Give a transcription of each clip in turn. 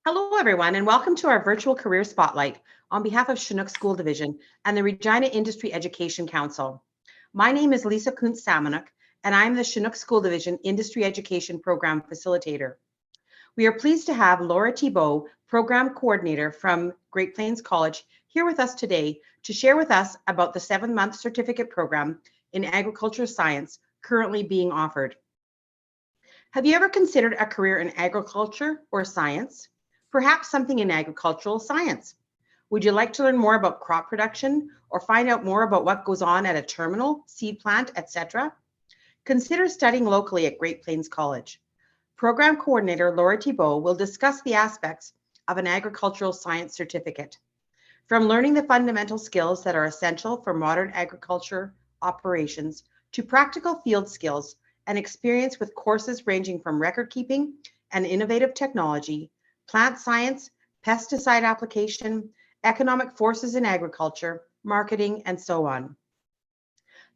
Hello, everyone, and welcome to our virtual career spotlight on behalf of Chinook School Division and the Regina Industry Education Council. My name is Lisa Kuntz-Samanuk, and I'm the Chinook School Division Industry Education Program Facilitator. We are pleased to have Laura Thibault, Program Coordinator from Great Plains College, here with us today to share with us about the 7-month certificate program in agricultural science currently being offered. Have you ever considered a career in agriculture or science? Perhaps something in agricultural science. Would you like to learn more about crop production or find out more about what goes on at a terminal, seed plant, etc.? Consider studying locally at Great Plains College. Program Coordinator Laura Thibault will discuss the aspects of an agricultural science certificate. From learning the fundamental skills that are essential for modern agriculture operations to practical field skills and experience with courses ranging from record keeping and innovative technology, plant science, pesticide application, economic forces in agriculture, marketing, and so on.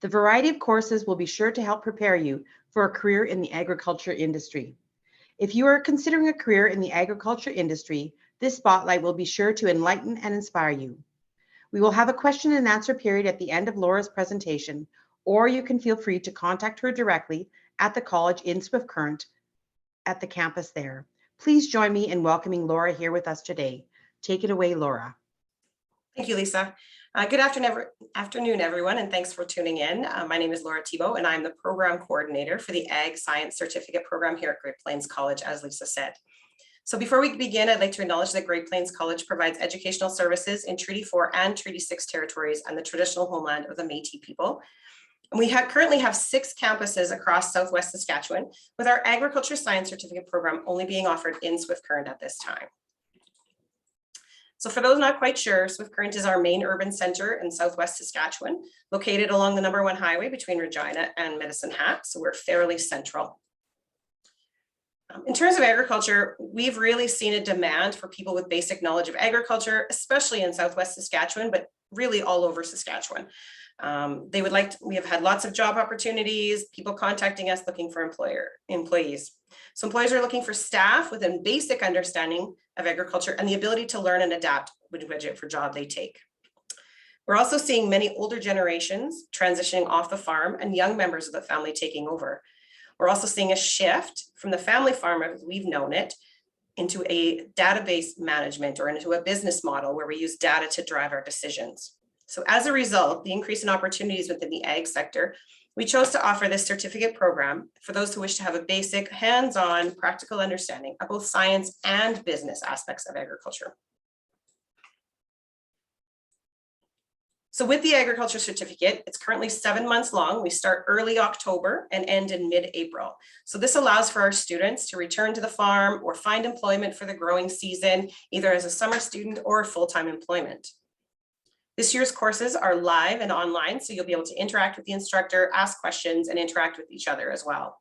The variety of courses will be sure to help prepare you for a career in the agriculture industry. If you are considering a career in the agriculture industry, this spotlight will be sure to enlighten and inspire you. We will have a question and answer period at the end of Laura's presentation, or you can feel free to contact her directly at the college in Swift Current at the campus there. Please join me in welcoming Laura here with us today. Take it away, Laura. Thank you, Lisa. Good afternoon, everyone, and thanks for tuning in. My name is Laura Thibault, and I'm the Program Coordinator for the Ag Science Certificate Program here at Great Plains College, as Lisa said. So before we begin, I'd like to acknowledge that Great Plains College provides educational services in Treaty 4 and Treaty 6 territories and the traditional homeland of the Métis people. And we currently have 6 campuses across Southwest Saskatchewan, with our Agriculture Science Certificate program only being offered in Swift Current at this time. So for those not quite sure, Swift Current is our main urban center in Southwest Saskatchewan, located along the #1 highway between Regina and Medicine Hat, so we're fairly central. In terms of agriculture, we've really seen a demand for people with basic knowledge of agriculture, especially in Southwest Saskatchewan, but really all over Saskatchewan. We have had lots of job opportunities, people contacting us looking for employees. So employers are looking for staff with a basic understanding of agriculture and the ability to learn and adapt whichever job they take. We're also seeing many older generations transitioning off the farm and young members of the family taking over. We're also seeing a shift from the family farm as we've known it into a database management or into a business model where we use data to drive our decisions. So as a result, the increase in opportunities within the ag sector, we chose to offer this certificate program for those who wish to have a basic, hands-on, practical understanding of both science and business aspects of agriculture. So with the agriculture certificate, it's currently 7 months long. We start early October and end in mid-April. So this allows for our students to return to the farm or find employment for the growing season, either as a summer student or full-time employment. This year's courses are live and online, so you'll be able to interact with the instructor, ask questions, and interact with each other as well.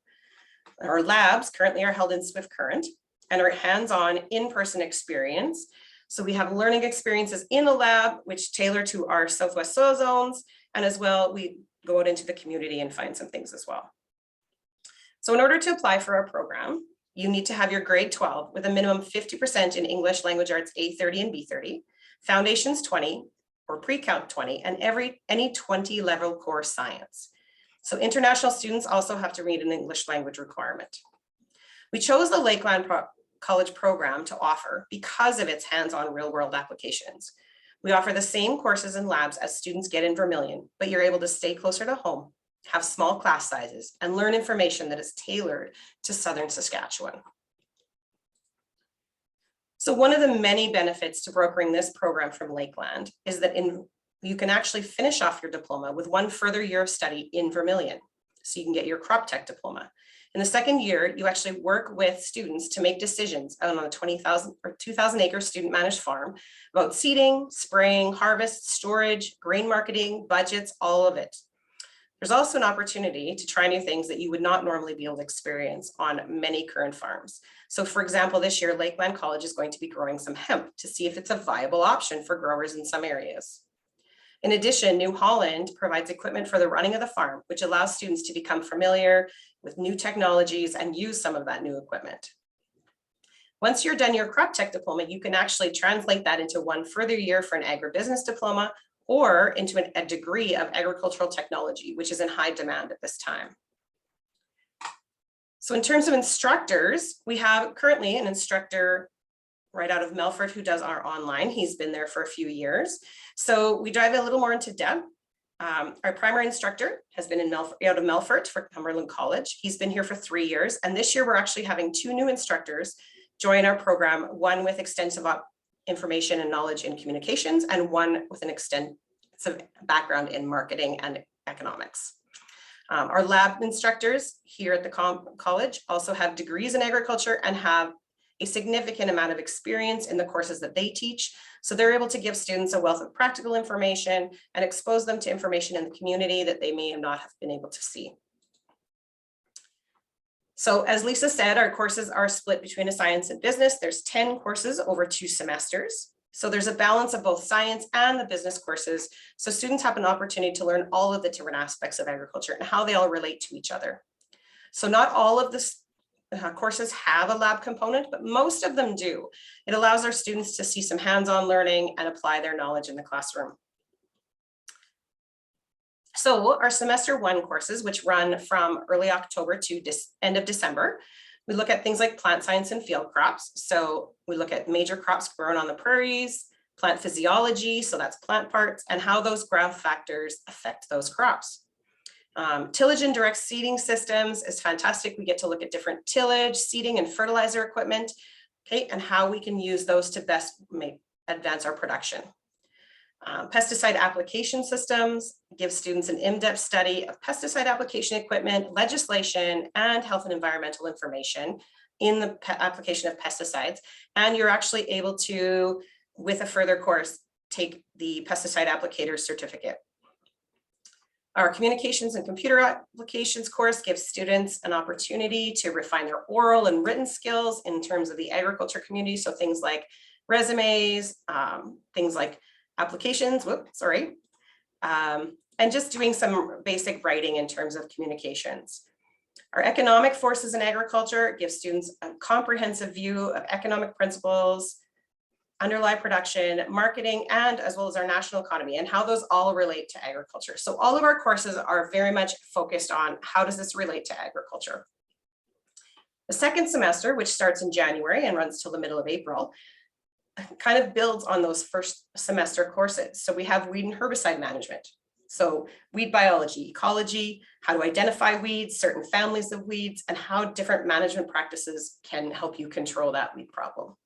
Our labs currently are held in Swift Current and are hands-on in-person experience. So we have learning experiences in the lab, which tailor to our Southwest soil zones, and as well, we go out into the community and find some things as well. So in order to apply for our program, you need to have your grade 12 with a minimum 50% in English Language Arts A30 and B30, Foundations 20, or Pre-Calc 20, and any 20 level core science. So international students also have to read an English language requirement. We chose the Lakeland College program to offer because of its hands-on real-world applications. We offer the same courses and labs as students get in Vermilion, but you're able to stay closer to home, have small class sizes, and learn information that is tailored to Southern Saskatchewan. So one of the many benefits to brokering this program from Lakeland is that you can actually finish off your diploma with 1 further year of study in Vermilion. So you can get your crop tech diploma. In the second year, you actually work with students to make decisions on a 20,000 or 2,000 acre student managed farm about seeding, spraying, harvest, storage, grain marketing, budgets, all of it. There's also an opportunity to try new things that you would not normally be able to experience on many current farms. So for example, this year, Lakeland College is going to be growing some hemp to see if it's a viable option for growers in some areas. In addition, New Holland provides equipment for the running of the farm, which allows students to become familiar with new technologies and use some of that new equipment. Once you're done your crop tech diploma, you can actually translate that into one further year for an agribusiness diploma or into a degree of agricultural technology, which is in high demand at this time. So in terms of instructors, we have currently an instructor right out of Melfort who does our online. He's been there for a few years. So we dive a little more into depth. Our primary instructor has been out of Melfort for Cumberland College. He's been here for 3 years. And this year we're actually having 2 new instructors join our program, one with extensive information and knowledge in communications and one with an extensive background in marketing and economics. Our lab instructors here at the college also have degrees in agriculture and have a significant amount of experience in the courses that they teach. So they're able to give students a wealth of practical information and expose them to information in the community that they may not have been able to see. So as Lisa said, our courses are split between a science and business. There's 10 courses over 2 semesters. So there's a balance of both science and the business courses. So students have an opportunity to learn all of the different aspects of agriculture and how they all relate to each other. So not all of the courses have a lab component, but most of them do. It allows our students to see some hands-on learning and apply their knowledge in the classroom. So our semester 1 courses, which run from early October to end of December, we look at things like plant science and field crops. So we look at major crops grown on the prairies, plant physiology, so that's plant parts, and how those growth factors affect those crops. Tillage and direct seeding systems is fantastic. We get to look at different tillage, seeding, and fertilizer equipment, okay, and how we can use those to best advance our production. Pesticide application systems give students an in-depth study of pesticide application equipment, legislation, and health and environmental information in the application of pesticides. And you're actually able to, with a further course, take the pesticide applicator certificate. Our communications and computer applications course gives students an opportunity to refine their oral and written skills in terms of the agriculture community. So things like resumes, things like applications, and just doing some basic writing in terms of communications. Our economic forces in agriculture gives students a comprehensive view of economic principles, underlie production, marketing, and as well as our national economy and how those all relate to agriculture. So all of our courses are very much focused on how does this relate to agriculture. The second semester, which starts in January and runs till the middle of April, kind of builds on those first semester courses. So we have weed and herbicide management. So weed biology, ecology, how to identify weeds, certain families of weeds, and how different management practices can help you control that weed problem.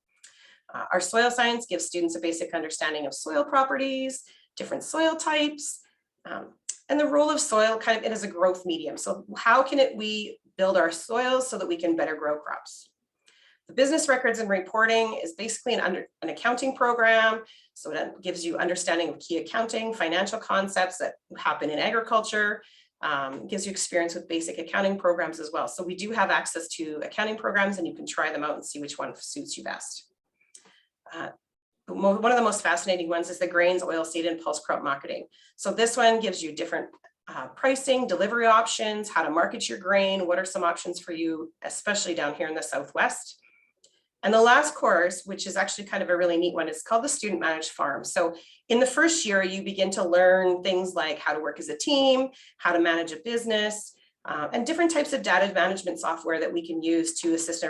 Our soil science gives students a basic understanding of soil properties, different soil types, and the role of soil kind of it as a growth medium. So how can we build our soils so that we can better grow crops? The business records and reporting is basically an accounting program. So that gives you understanding of key accounting, financial concepts that happen in agriculture, gives you experience with basic accounting programs as well. So we do have access to accounting programs and you can try them out and see which one suits you best. One of the most fascinating ones is the grains, oilseed, and pulse crop marketing. So this one gives you different pricing, delivery options, how to market your grain, what are some options for you, especially down here in the Southwest. And the last course, which is actually kind of a really neat one, is called the Student Managed Farm. So in the first year, you begin to learn things like how to work as a team, how to manage a business, and different types of data management software that we can use to assist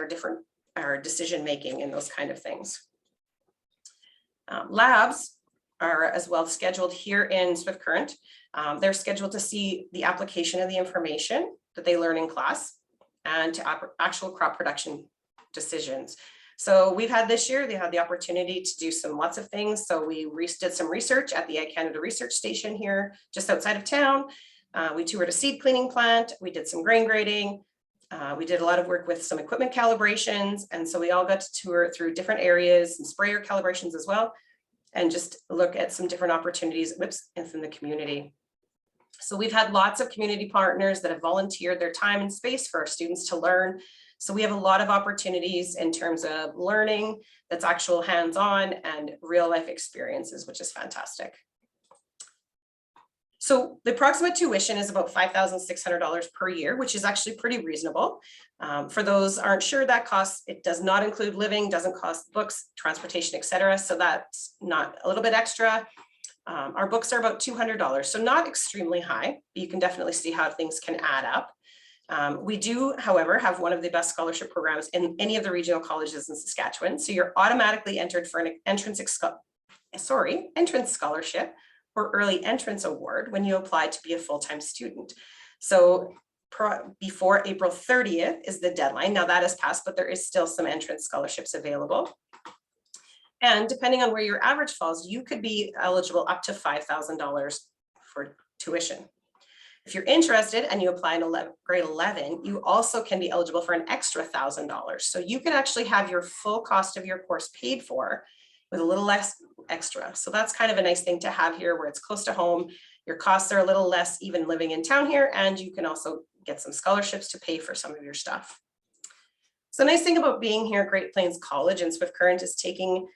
our decision-making and those kind of things. Labs are as well scheduled here in Swift Current. They're scheduled to see the application of the information that they learn in class and to actual crop production decisions. So we've had this year, they had the opportunity to do lots of things. So we did some research at the Ag Canada Research Station here, just outside of town. We toured a seed cleaning plant. We did some grain grading. We did a lot of work with some equipment calibrations. And so we all got to tour through different areas and sprayer calibrations as well, and just look at some different opportunities within the community. So we've had lots of community partners that have volunteered their time and space for our students to learn. So we have a lot of opportunities in terms of learning that's actual hands-on and real life experiences, which is fantastic. So the approximate tuition is about $5,600 per year, which is actually pretty reasonable. For those aren't sure, that costs, it does not include living, doesn't cost books, transportation, etc. So that's not a little bit extra. Our books are about $200, so not extremely high. You can definitely see how things can add up. We do, however, have one of the best scholarship programs in any of the regional colleges in Saskatchewan. So you're automatically entered for an entrance scholarship or early entrance award when you apply to be a full-time student. So before April 30th is the deadline. Now that has passed, but there is still some entrance scholarships available. And depending on where your average falls, you could be eligible up to $5,000 for tuition. If you're interested and you apply in grade 11, you also can be eligible for an extra $1,000. So you can actually have your full cost of your course paid for with a little less extra. So that's kind of a nice thing to have here where it's close to home. Your costs are a little less even living in town here, and you can also get some scholarships to pay for some of your stuff. So the nice thing about being here at Great Plains College and Swift Current is taking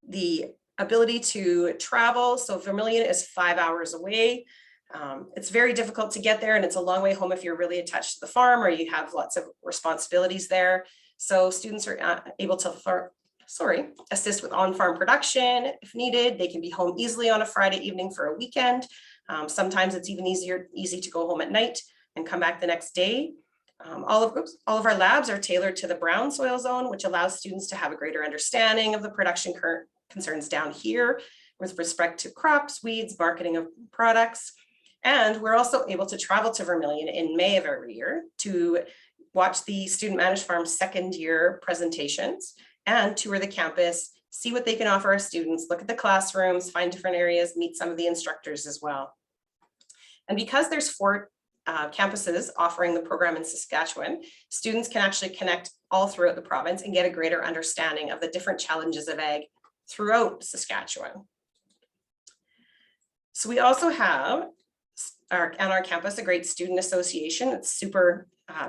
the ability to travel. So Vermilion is 5 hours away. It's very difficult to get there, and it's a long way home if you're really attached to the farm or you have lots of responsibilities there. So students are able to assist with on-farm production if needed. They can be home easily on a Friday evening for a weekend. Sometimes it's even easy to go home at night and come back the next day. All of our labs are tailored to the brown soil zone, which allows students to have a greater understanding of the production concerns down here with respect to crops, weeds, marketing of products. And we're also able to travel to Vermilion in May of every year to watch the Student Managed Farm second year presentations and tour the campus, see what they can offer our students, look at the classrooms, find different areas, meet some of the instructors as well. And because there's 4 campuses offering the program in Saskatchewan, students can actually connect all throughout the province and get a greater understanding of the different challenges of ag throughout Saskatchewan. So we also have on our campus a great student association. It's super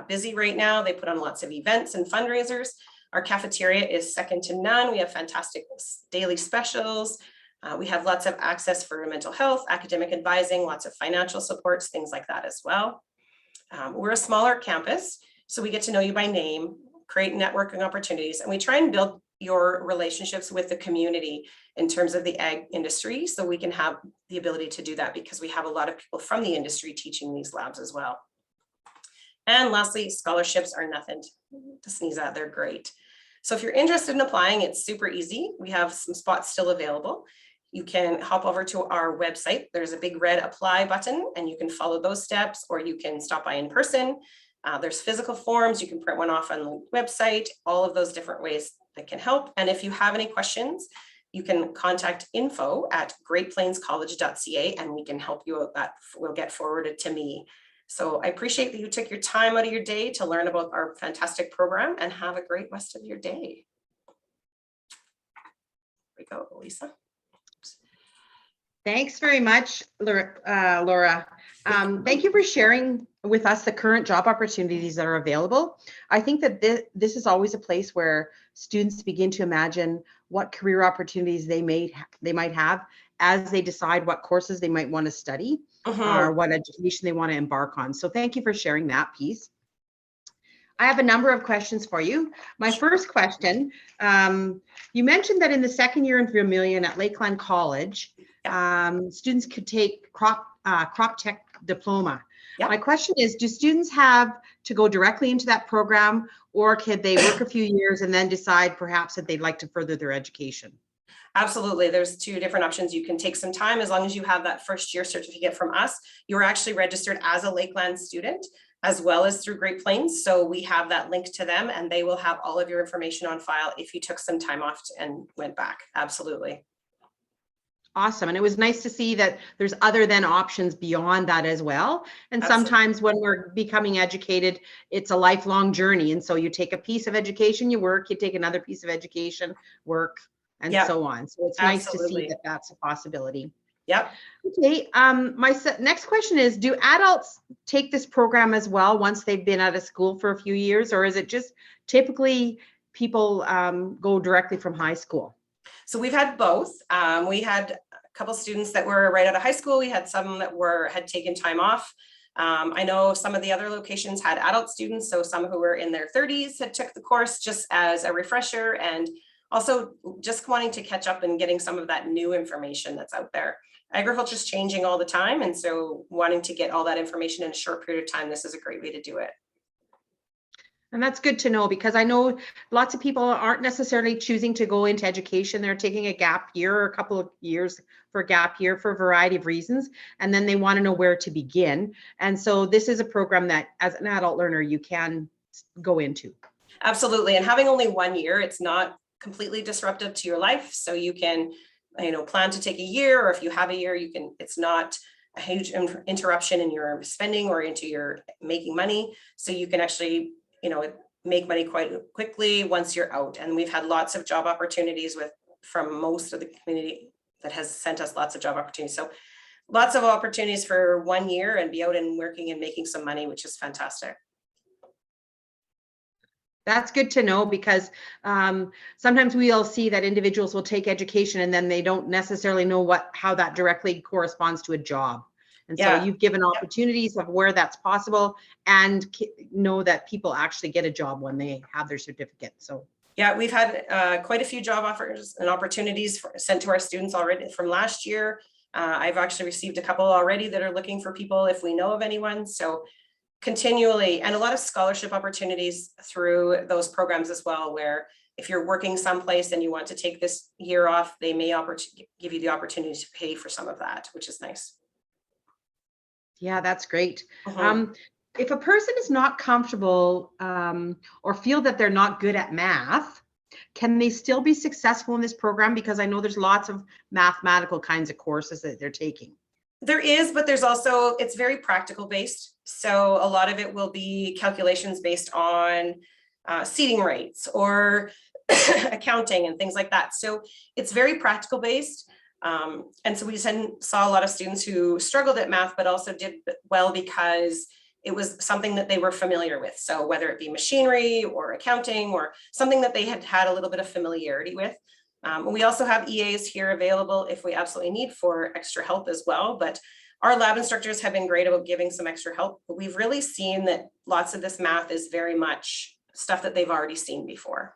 busy right now. They put on lots of events and fundraisers. Our cafeteria is second to none. We have fantastic daily specials. We have lots of access for mental health, academic advising, lots of financial supports, things like that as well. We're a smaller campus, so we get to know you by name, create networking opportunities, and we try and build your relationships with the community in terms of the ag industry, so we can have the ability to do that because we have a lot of people from the industry teaching these labs as well. And lastly, scholarships are nothing to sneeze at, they're great. So if you're interested in applying, it's super easy. We have some spots still available. You can hop over to our website. There's a big red apply button and you can follow those steps, or you can stop by in person. There's physical forms. You can print one off on the website, all of those different ways that can help. And if you have any questions, you can contact info@greatplainscollege.ca and we can help you out. That will get forwarded to me. So I appreciate that you took your time out of your day to learn about our fantastic program, and have a great rest of your day. There we go, Lisa. Thanks very much, Laura. Thank you for sharing with us the current job opportunities that are available. I think that this is always a place where students begin to imagine what career opportunities they might have as they decide what courses they might want to study or what education they want to embark on. So thank you for sharing that piece. I have a number of questions for you. My first question, you mentioned that in the second year in Vermilion at Lakeland College, students could take crop tech diploma. Yep. My question is, do students have to go directly into that program, or could they work a few years and then decide perhaps that they'd like to further their education? Absolutely. There's 2 different options. You can take some time as long as you have that first year certificate from us. You're actually registered as a Lakeland student as well as through Great Plains. So we have that link to them and they will have all of your information on file if you took some time off and went back. Absolutely. Awesome. And it was nice to see that there's other than options beyond that as well. And Absolutely. Sometimes when we're becoming educated, it's a lifelong journey. And so you take a piece of education, you work, you take another piece of education, work, and so on. So it's nice to see that that's a possibility. Yep. Okay. My next question is, do adults take this program as well once they've been out of school for a few years, or is it just typically people go directly from high school? So we've had both. We had couple students that were right out of high school. We had some that had taken time off. I know some of the other locations had adult students, so some who were in their 30s had took the course just as a refresher, and also just wanting to catch up and getting some of that new information that's out there. Agriculture is changing all the time, and so wanting to get all that information in a short period of time, this is a great way to do it. And that's good to know, because I know lots of people aren't necessarily choosing to go into education. They're taking a gap year or a couple of years for a gap year for a variety of reasons. And then they want to know where to begin. And so this is a program that as an adult learner, you can go into. Absolutely. And having only 1 year, it's not completely disruptive to your life. So you can, plan to take a year, or if you have a year, it's not a huge interruption in your spending or into your making money. So you can actually make money quite quickly once you're out. And we've had lots of job opportunities from most of the community that has sent us lots of job opportunities. So lots of opportunities for 1 year and be out and working and making some money, which is fantastic. That's good to know, because sometimes we'll see that individuals will take education and then they don't necessarily know how that directly corresponds to a job. And so you've given opportunities of where that's possible, and know that people actually get a job when they have their certificate. So yeah, we've had quite a few job offers and opportunities sent to our students already from last year. I've actually received a couple already that are looking for people if we know of anyone. So continually, and a lot of scholarship opportunities through those programs as well, where if you're working someplace and you want to take this year off, they may give you the opportunity to pay for some of that, which is nice. Yeah, that's great. If a person is not comfortable or feel that they're not good at math, can they still be successful in this program? Because I know there's lots of mathematical kinds of courses that they're taking. There is, but there's also, it's very practical based. So a lot of it will be calculations based on seating rates or accounting and things like that. So it's very practical based. And so we saw a lot of students who struggled at math, but also did well because it was something that they were familiar with. So whether it be machinery or accounting or something that they had a little bit of familiarity with. We also have EAs here available if we absolutely need for extra help as well. But our lab instructors have been great about giving some extra help. But we've really seen that lots of this math is very much stuff that they've already seen before.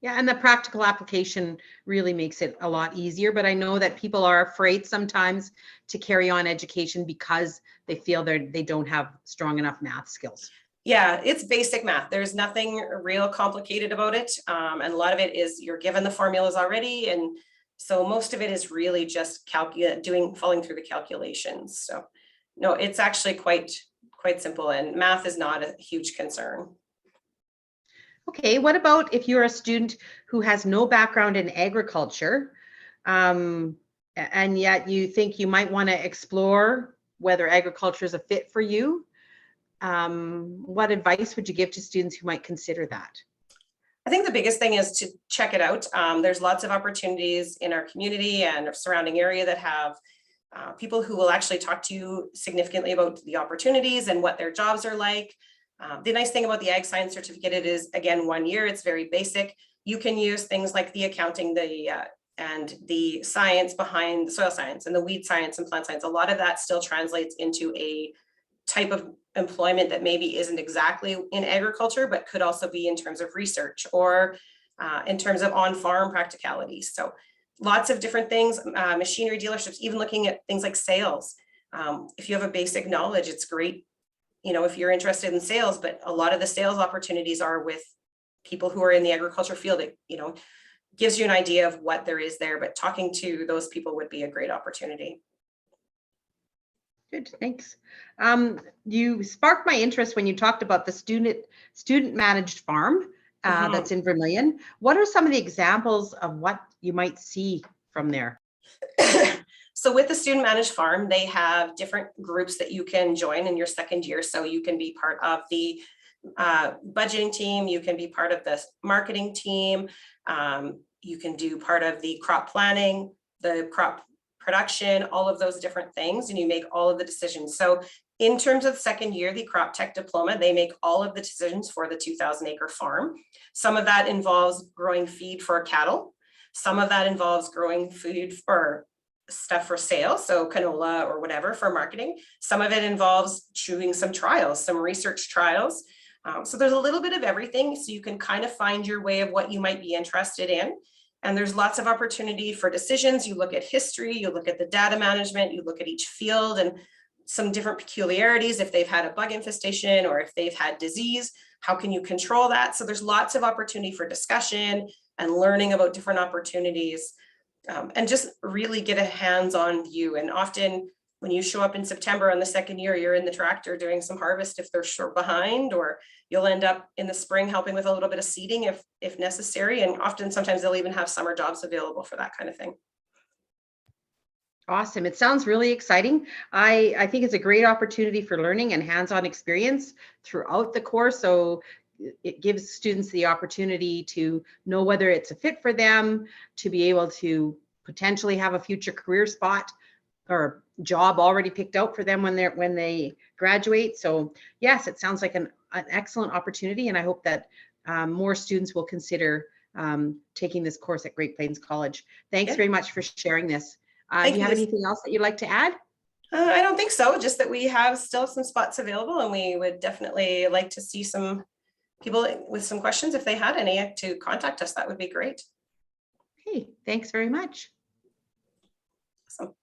Yeah, and the practical application really makes it a lot easier. But I know that people are afraid sometimes to carry on education because they feel they don't have strong enough math skills. Yeah, it's basic math. There's nothing real complicated about it. And a lot of it is you're given the formulas already. And so most of it is really just following through the calculations. So no, it's actually quite simple, and math is not a huge concern. Okay, what about if you're a student who has no background in agriculture, and yet you think you might want to explore whether agriculture is a fit for you? What advice would you give to students who might consider that? I think the biggest thing is to check it out. There's lots of opportunities in our community and our surrounding area that have people who will actually talk to you significantly about the opportunities and what their jobs are like. The nice thing about the Ag Science Certificate, it is, again, 1 year. It's very basic. You can use things like the accounting, and the science behind the soil science and the weed science and plant science. A lot of that still translates into a type of employment that maybe isn't exactly in agriculture, but could also be in terms of research or in terms of on-farm practicalities. So lots of different things, machinery dealerships, even looking at things like sales. If you have a basic knowledge, it's great, if you're interested in sales, but a lot of the sales opportunities are with people who are in the agriculture field. It, gives you an idea of what there is there, but talking to those people would be a great opportunity. Good, thanks. You sparked my interest when you talked about the student managed farm that's in Vermilion. What are some of the examples of what you might see from there? So with the student managed farm, they have different groups that you can join in your second year. So you can be part of the budgeting team, you can be part of the marketing team, you can do part of the crop planning, the crop production, all of those different things, and you make all of the decisions. So in terms of second year, the crop tech diploma, they make all of the decisions for the 2,000 acre farm. Some of that involves growing feed for cattle. Some of that involves growing food or stuff for sale, so canola or whatever for marketing. Some of it involves doing some trials, some research trials. So there's a little bit of everything, so you can kind of find your way of what you might be interested in. And there's lots of opportunity for decisions. You look at history, you look at the data management, you look at each field and some different peculiarities. If they've had a bug infestation or if they've had disease, how can you control that? So there's lots of opportunity for discussion and learning about different opportunities, and just really get a hands-on view. And often when you show up in September on the second year, you're in the tractor doing some harvest if they're short behind, or you'll end up in the spring helping with a little bit of seeding if necessary. And often sometimes they'll even have summer jobs available for that kind of thing. Awesome. It sounds really exciting. I think it's a great opportunity for learning and hands-on experience throughout the course. So it gives students the opportunity to know whether it's a fit for them, to be able to potentially have a future career spot or job already picked out for them when they graduate. So yes, it sounds like an excellent opportunity, and I hope that more students will consider taking this course at Great Plains College. Thanks very much for sharing this. Do you have anything else that you'd like to add? I don't think so, just that we have still some spots available, and we would definitely like to see some people with some questions, if they had any, to contact us. That would be great. Okay, thanks very much. Awesome.